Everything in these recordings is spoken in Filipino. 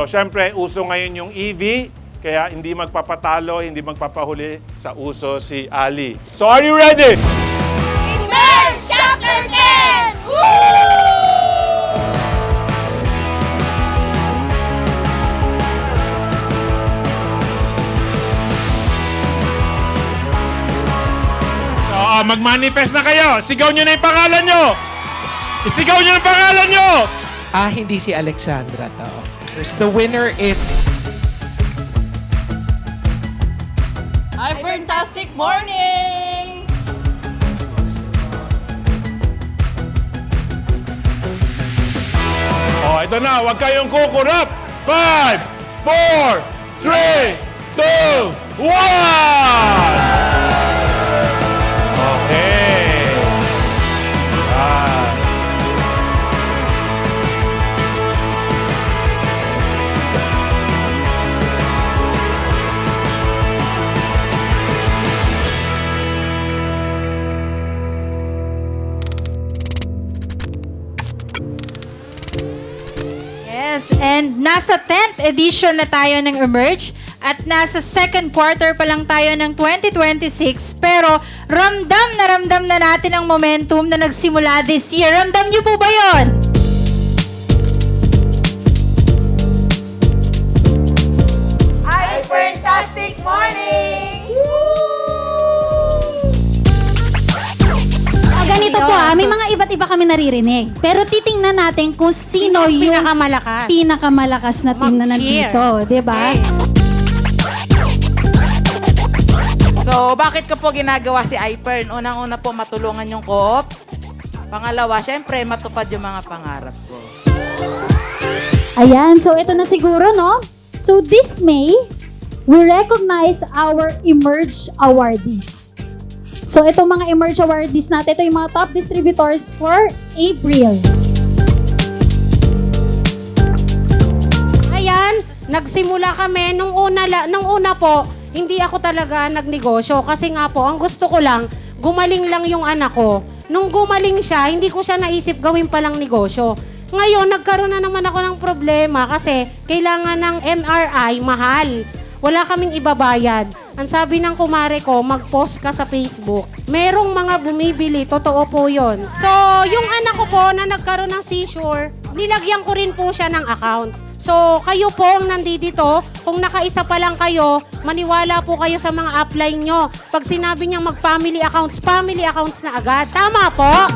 So, syempre, uso ngayon yung EV, kaya hindi magpapatalo, hindi magpapahuli sa uso si Ali. So, are you ready? Emerge Chapter 10! Woo! So, mag-manifest na kayo. Sigaw nyo na yung pangalan nyo. Isigaw nyo yung pangalan nyo. Hindi si Alexandra to. The winner is... Hi, fantastic morning! Oh, ito na. Huwag kayong kukurap. 5, 4, 3, 2, 1! Okay. Yes, and nasa 10th edition na tayo ng Emerge at nasa second quarter pa lang tayo ng 2026 pero ramdam na natin ang momentum na nagsimula this year. Ramdam niyo po ba yon? Hi, fantastic morning! Ganito po may mga iba't iba kami naririnig. Pero titingnan natin kung sino yung pinakamalakas na team na nandito. Diba? So, bakit ko po ginagawa si iPern? Unang-una po, matulungan yung co-op. Pangalawa, syempre, matupad yung mga pangarap ko. Ayan, so ito na siguro, no? So this May, we recognize our Emerge awardees. So itong mga Emerge awardees natin, ito yung mga top distributors for April. Ayan, nagsimula kami nung una po, hindi ako talaga nagnegosyo kasi nga po, ang gusto ko lang, gumaling lang yung anak ko. Nung gumaling siya, hindi ko siya naisip gawin palang negosyo. Ngayon, nagkaroon na naman ako ng problema kasi kailangan ng MRI, mahal. Wala kaming ibabayad. Ang sabi ng kumare ko, mag-post ka sa Facebook. Merong mga bumibili, totoo po yun. So, yung anak ko po na nagkaroon ng seizure, nilagyan ko rin po siya ng account. So, kayo po ang nandito, kung nakaisa pa lang kayo, maniwala po kayo sa mga upline nyo. Pag sinabi niyang family accounts na agad. Tama po?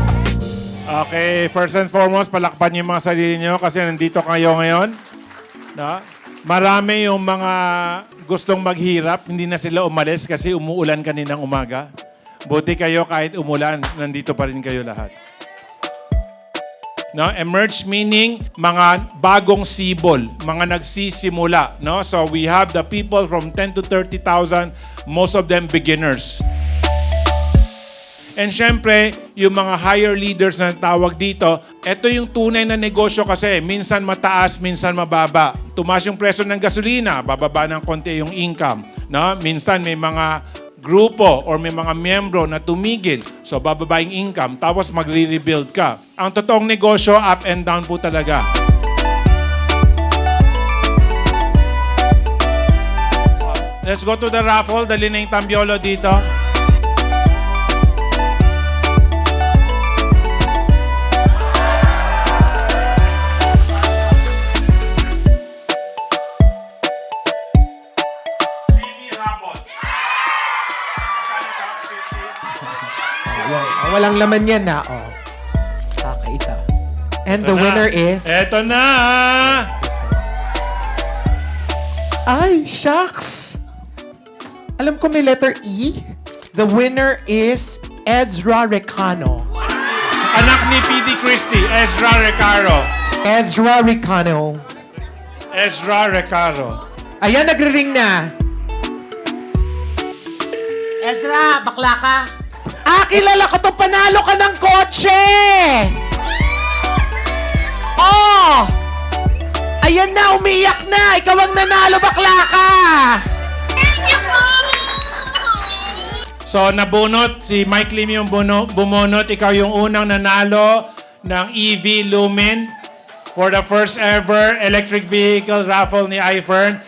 Okay, first and foremost, palakpan niyo yung mga sarili niyo kasi nandito kayo ngayon. No? Marami yung mga gustong maghirap, hindi na sila umalis kasi umuulan kaninang umaga. Buti kayo kahit umulan, nandito pa rin kayo lahat. No, emerge meaning mga bagong sibol, mga nagsisimula, no? So we have the people from 10 to 30,000, most of them beginners. And syempre, yung mga higher leaders na tawag dito, ito yung tunay na negosyo kasi minsan mataas, minsan mababa. Tumaas yung presyo ng gasolina, bababa ng konti yung income, no? Minsan may mga grupo or may mga miyembro na tumigil. So, bababa yung income, tapos magre-rebuild ka. Ang totoong negosyo, up and down po talaga. Let's go to the raffle. Dali na yung tambiolo dito. Walang laman yan na. Kakaita. And the winner is... Eto na! Ay, shucks! Alam ko may letter E. The winner is Ezra Recano. Anak ni P.D. Christie, Ezra Recaro. Ezra Recano. Ezra Recaro. Ayan, nagre-ring na. Ezra, bakla ka. Kilala ko to, panalo ka ng kotse! Oh! Ayan na, umiyak na! Ikaw ang nanalo, bakla ka! So, nabunot. Si Mike Lim yung bumonot. Ikaw yung unang nanalo ng EV Lumen. for the first ever electric vehicle raffle ni iFern.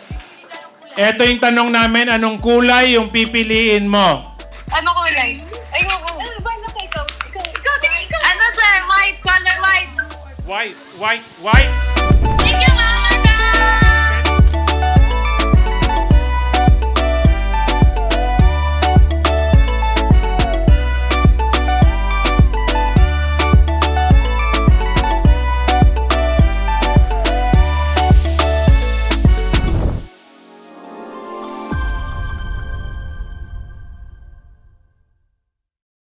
Ito yung tanong namin, anong kulay yung pipiliin mo? Ano kulay? Ay, ano ba? Ikaw. Ano, sir? White. Color white. White, white, white.